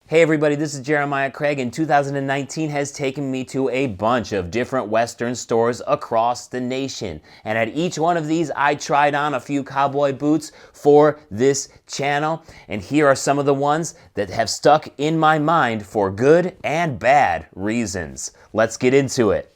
Hey everybody, this is Jeremiah Craig, and 2019 has taken me to a bunch of different Western stores across the nation. And at each one of these, I tried on a few cowboy boots for this channel. And here are some of the ones that have stuck in my mind for good and bad reasons. Let's get into it.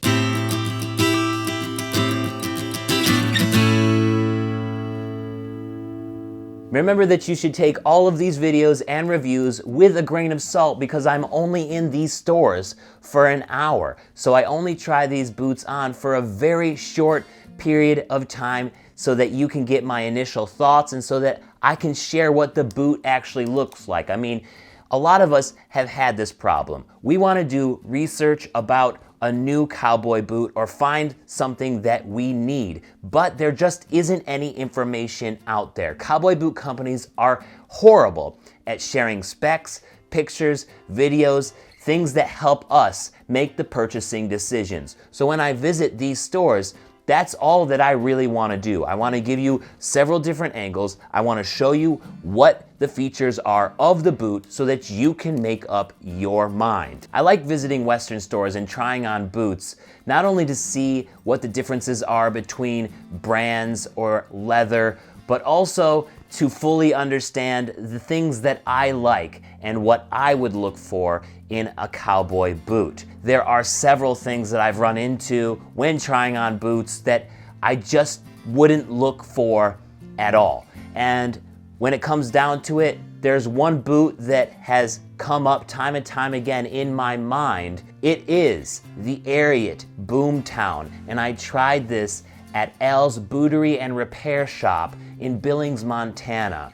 Remember that you should take all of these videos and reviews with a grain of salt because I'm only in these stores for an hour. So I only try these boots on for a very short period of time so that you can get my initial thoughts and so that I can share what the boot actually looks like. I mean, a lot of us have had this problem. We want to do research about a new cowboy boot or find something that we need, but there just isn't any information out there. Cowboy boot companies are horrible at sharing specs, pictures, videos, things that help us make the purchasing decisions. So when I visit these stores, that's all that I really want to do. I want to give you several different angles. I want to show you what the features are of the boot so that you can make up your mind. I like visiting Western stores and trying on boots, not only to see what the differences are between brands or leather, but also to fully understand the things that I like and what I would look for in a cowboy boot. There are several things that I've run into when trying on boots that I just wouldn't look for at all. And when it comes down to it, there's one boot that has come up time and time again in my mind. It is the Ariat Boomtown, and I tried this at Al's Bootery and Repair Shop in Billings, Montana.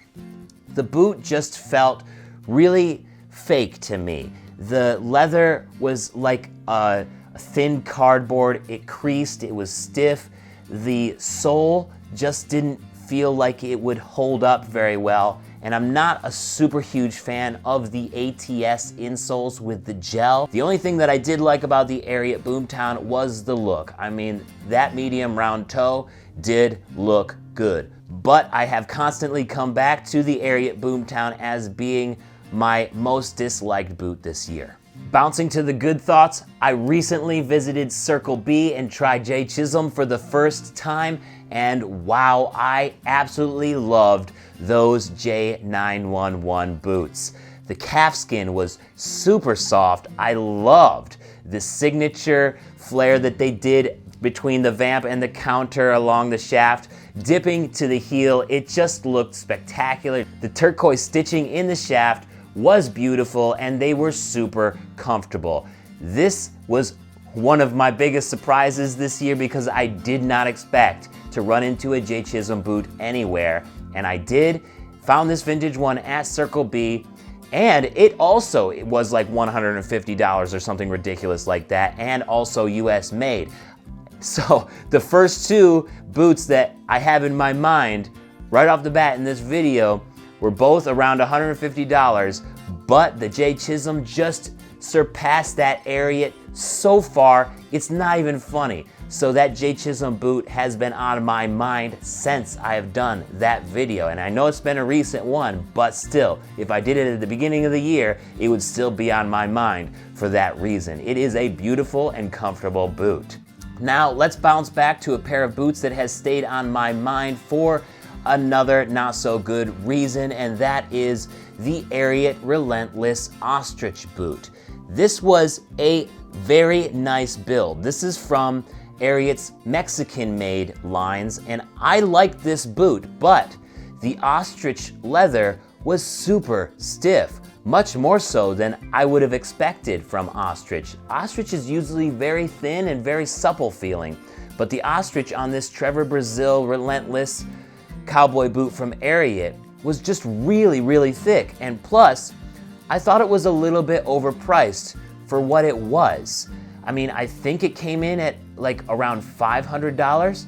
The boot just felt really fake to me. The leather was like a thin cardboard. It creased, it was stiff. The sole just didn't feel like it would hold up very well. And I'm not a super huge fan of the ATS insoles with the gel. The only thing that I did like about the Ariat Boomtown was the look. I mean, that medium round toe did look good. But I have constantly come back to the Ariat Boomtown as being my most disliked boot this year. Bouncing to the good thoughts, I recently visited Circle B and tried Chisholm for the first time, and wow, I absolutely loved those J911 boots. The calfskin was super soft. I loved the signature flare that they did between the vamp and the counter along the shaft, dipping to the heel. It just looked spectacular. The turquoise stitching in the shaft was beautiful, and they were super comfortable. This was one of my biggest surprises this year because I did not expect to run into a J. Chisholm boot anywhere, and I did. Found this vintage one at Circle B, and it was like $150 or something ridiculous like that, and also US made. So the first two boots that I have in my mind right off the bat in this video were both around $150, but the J. Chisholm just surpassed that Ariat so far, it's not even funny. So that J. Chisholm boot has been on my mind since I have done that video. And I know it's been a recent one, but still, if I did it at the beginning of the year, it would still be on my mind for that reason. It is a beautiful and comfortable boot. Now, let's bounce back to a pair of boots that has stayed on my mind for another not so good reason, and that is the Ariat Relentless Ostrich boot. This was a very nice build. This is from Ariat's Mexican-made lines, and I liked this boot, but the ostrich leather was super stiff, much more so than I would have expected from ostrich. Ostrich is usually very thin and very supple feeling, but the ostrich on this Trevor Brazil Relentless cowboy boot from Ariat was just really, really thick, and plus, I thought it was a little bit overpriced for what it was. I mean, I think it came in at like around $500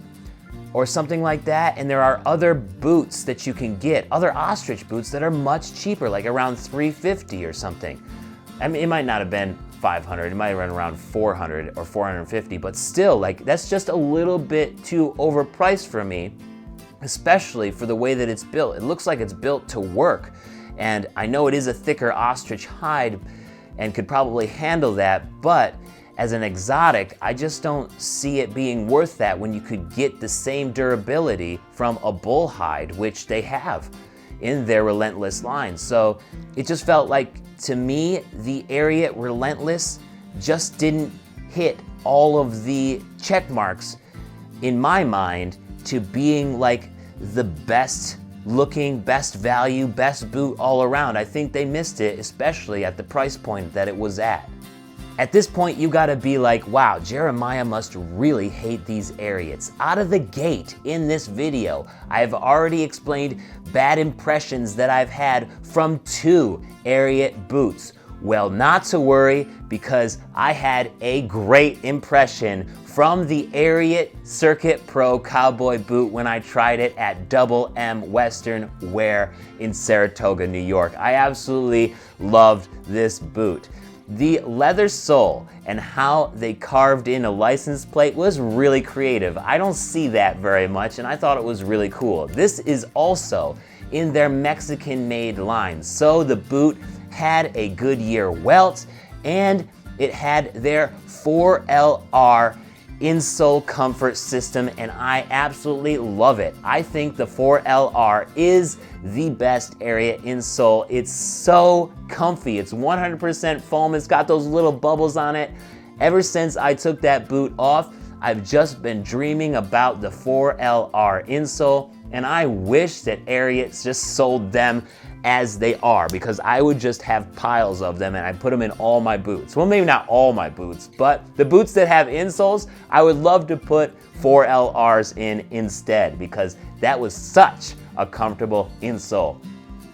or something like that, and there are other boots that you can get, other ostrich boots that are much cheaper, like around $350 or something. I mean, it might not have been $500, it might have run around $400 or $450, but still, like, that's just a little bit too overpriced for me, especially for the way that it's built. It looks like it's built to work. And I know it is a thicker ostrich hide and could probably handle that, but as an exotic, I just don't see it being worth that when you could get the same durability from a bull hide, which they have in their Relentless line. So it just felt like, to me, the Ariat Relentless just didn't hit all of the check marks in my mind to being like the best looking, best value, best boot all around. I think they missed it, especially at the price point that it was at. At this point, you gotta be like, wow, Jeremiah must really hate these Ariats. Out of the gate in this video, I've already explained bad impressions that I've had from 2 Ariat boots. Well, not to worry, because I had a great impression from the Ariat Circuit Pro Cowboy boot when I tried it at Double M Western Wear in Saratoga, New York. I absolutely loved this boot. The leather sole and how they carved in a license plate was really creative. I don't see that very much, and I thought it was really cool. This is also in their Mexican-made line, so the boot had a Goodyear welt, and it had their 4LR insole comfort system, and I absolutely love it. I think the 4LR is the best Ariat insole. It's so comfy. It's 100% foam. It's got those little bubbles on it. Ever since I took that boot off, I've just been dreaming about the 4LR insole, and I wish that Ariat just sold them as they are, because I would just have piles of them and I'd put them in all my boots. Well, maybe not all my boots, but the boots that have insoles, I would love to put 4LRs in instead, because that was such a comfortable insole.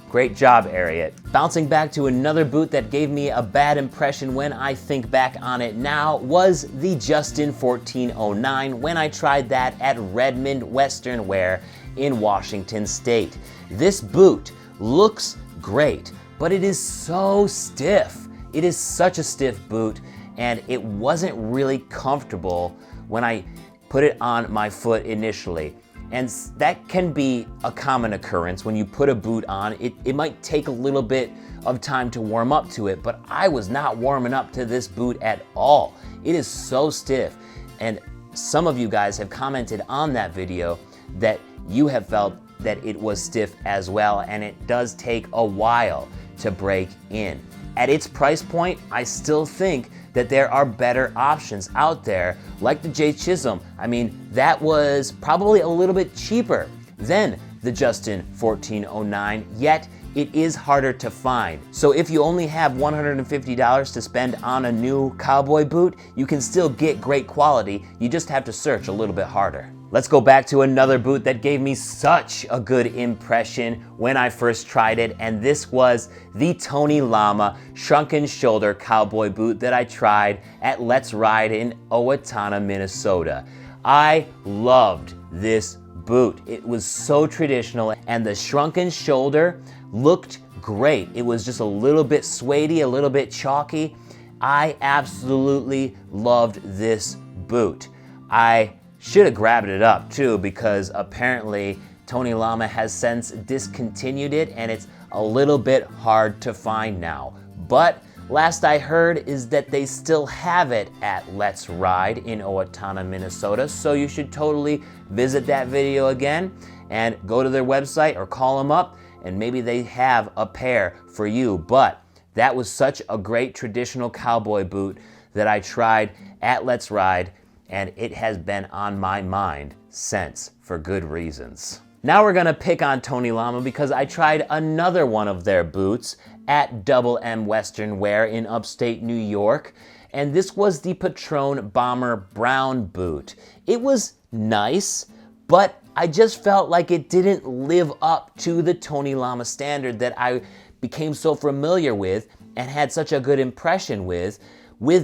Great job, Ariat. Bouncing back to another boot that gave me a bad impression when I think back on it now was the Justin 1409 when I tried that at Redmond Western Wear in Washington State. This boot looks great, but it is so stiff. It is such a stiff boot, and it wasn't really comfortable when I put it on my foot initially. And that can be a common occurrence when you put a boot on. It might take a little bit of time to warm up to it, but I was not warming up to this boot at all. It is so stiff, and some of you guys have commented on that video that you have felt that it was stiff as well, and it does take a while to break in. At its price point, I still think that there are better options out there, like the J. Chisholm. I mean, that was probably a little bit cheaper than the Justin 1409, yet it is harder to find. So if you only have $150 to spend on a new cowboy boot, you can still get great quality. You just have to search a little bit harder. Let's go back to another boot that gave me such a good impression when I first tried it, and this was the Tony Lama shrunken shoulder cowboy boot that I tried at Let's Ride in Owatonna, Minnesota. I loved this boot. It was so traditional, and the shrunken shoulder looked great. It was just a little bit suede-y, a little bit chalky. I absolutely loved this boot. I should have grabbed it up too, because apparently Tony Lama has since discontinued it and it's a little bit hard to find now. But last I heard is that they still have it at Let's Ride in Owatonna, Minnesota, so you should totally visit that video again and go to their website or call them up, and maybe they have a pair for you. But that was such a great traditional cowboy boot that I tried at Let's Ride, and it has been on my mind since, for good reasons. Now we're gonna pick on Tony Lama because I tried another one of their boots at Double M Western Wear in upstate New York, and this was the Patron Bomber Brown boot. It was nice, but I just felt like it didn't live up to the Tony Lama standard that I became so familiar with and had such a good impression with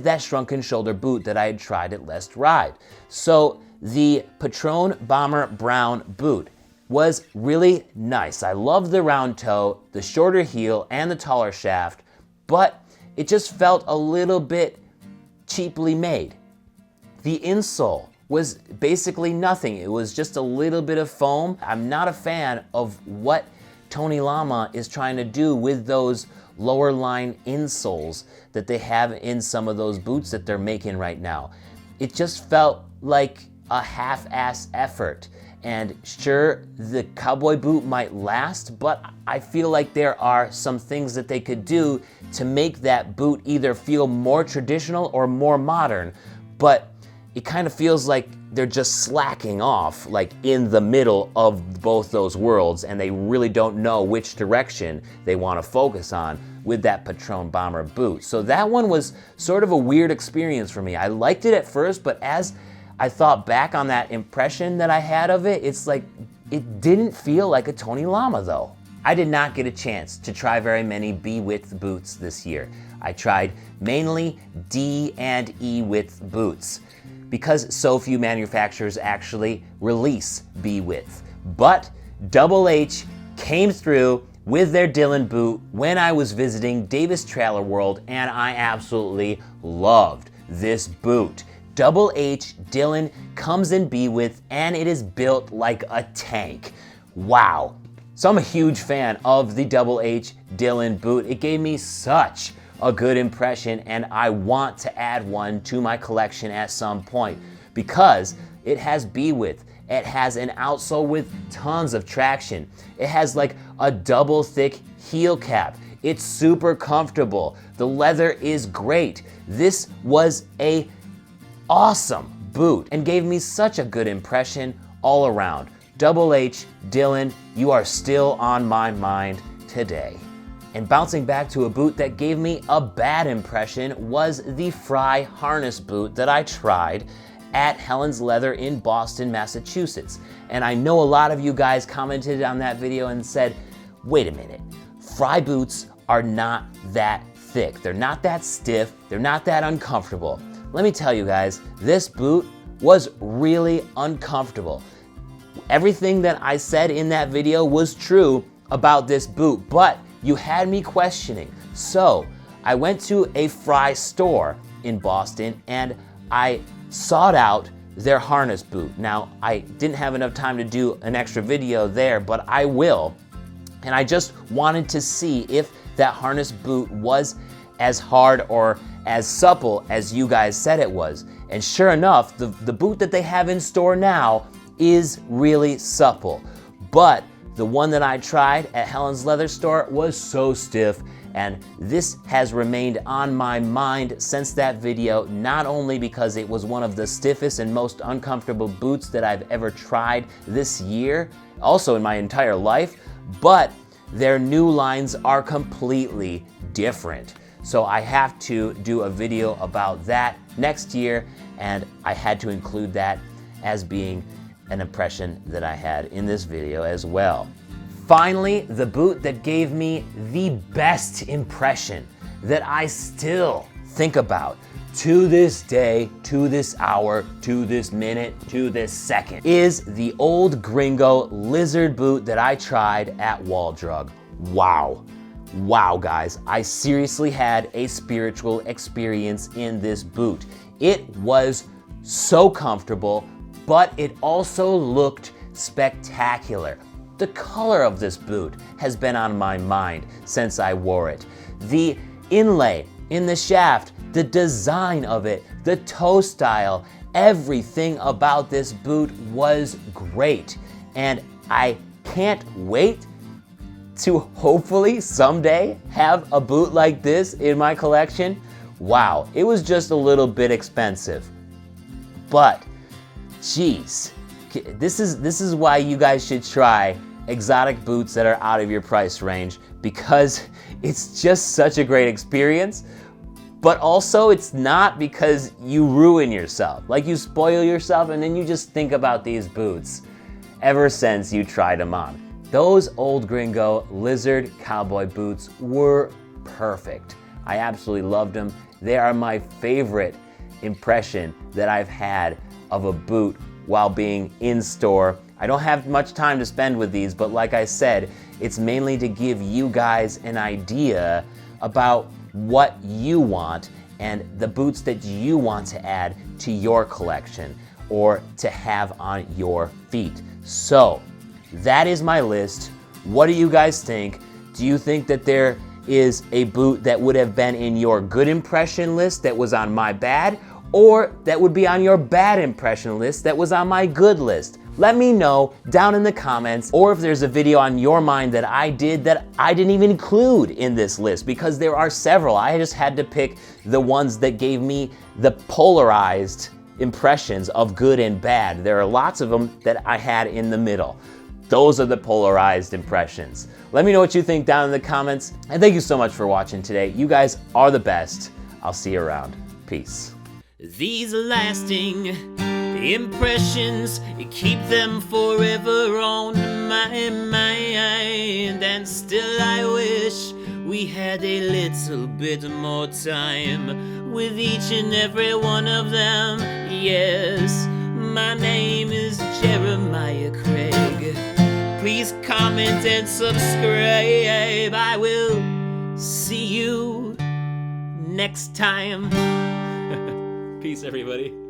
that shrunken shoulder boot that I had tried at Let's Ride. So the Patron Bomber Brown boot was really nice. I loved the round toe, the shorter heel, and the taller shaft, but it just felt a little bit cheaply made. The insole was basically nothing. It was just a little bit of foam. I'm not a fan of what Tony Lama is trying to do with those lower line insoles that they have in some of those boots that they're making right now. It just felt like a half-ass effort. And sure, the Cowboy boot might last, but I feel like there are some things that they could do to make that boot either feel more traditional or more modern, but it kind of feels like they're just slacking off, like in the middle of both those worlds, and they really don't know which direction they want to focus on with that Patron bomber boot. So that one was sort of a weird experience for me. I liked it at first, but as I thought back on that impression that I had of it, it's like, it didn't feel like a Tony Lama though. I did not get a chance to try very many B-width boots this year. I tried mainly D and E width boots because so few manufacturers actually release B-width. But Double H came through with their Dylan boot when I was visiting Davis Trailer World, and I absolutely loved this boot. Double H Dylan comes in B-width and it is built like a tank. Wow. So I'm a huge fan of the Double H Dylan boot. It gave me such a good impression, and I want to add one to my collection at some point because it has B-width. It has an outsole with tons of traction. It has like a double thick heel cap. It's super comfortable. The leather is great. This was a awesome boot and gave me such a good impression all around. Double H Dylan, you are still on my mind today. And bouncing back to a boot that gave me a bad impression was the Frye harness boot that I tried at Helen's Leather in Boston, Massachusetts. And I know a lot of you guys commented on that video and said, wait a minute, Frye boots are not that thick. They're not that stiff. They're not that uncomfortable. Let me tell you guys, this boot was really uncomfortable. Everything that I said in that video was true about this boot, but you had me questioning. So I went to a Frye store in Boston and I sought out their harness boot. Now, I didn't have enough time to do an extra video there, but I will. And I just wanted to see if that harness boot was as hard or as supple as you guys said it was. And sure enough, the boot that they have in store now is really supple. But the one that I tried at Helen's Leather store was so stiff, and this has remained on my mind since that video, not only because it was one of the stiffest and most uncomfortable boots that I've ever tried this year, also in my entire life, but their new lines are completely different. So I have to do a video about that next year, and I had to include that as being an impression that I had in this video as well. Finally, the boot that gave me the best impression that I still think about to this day, to this hour, to this minute, to this second is the old Gringo lizard boot that I tried at Wall Drug. Wow. Wow, guys, I seriously had a spiritual experience in this boot. It was so comfortable, but it also looked spectacular. The color of this boot has been on my mind since I wore it. The inlay in the shaft, the design of it, the toe style, everything about this boot was great. And I can't wait to hopefully someday have a boot like this in my collection. Wow, it was just a little bit expensive. But, geez, this is why you guys should try exotic boots that are out of your price range, because it's just such a great experience. But also it's not because you ruin yourself, like you spoil yourself and then you just think about these boots ever since you tried them on. Those old Gringo lizard cowboy boots were perfect. I absolutely loved them. They are my favorite impression that I've had of a boot while being in store. I don't have much time to spend with these, but like I said, it's mainly to give you guys an idea about what you want and the boots that you want to add to your collection or to have on your feet. So that is my list What do you guys think? Do you think that there is a boot that would have been in your good impression list that was on my bad, or that would be on your bad impression list that was on my good list? Let me know down in the comments, or if there's a video on your mind that I did that I didn't even include in this list, because there are several. I just had to pick the ones that gave me the polarized impressions of good and bad. There are lots of them that I had in the middle. Those are the polarized impressions. Let me know what you think down in the comments, and thank you so much for watching today. You guys are the best. I'll see you around. Peace. These lasting impressions, keep them forever on my mind. And still I wish we had a little bit more time with each and every one of them. Yes, my name is Jeremiah Craig. Please comment and subscribe. I will see you next time. Peace, everybody.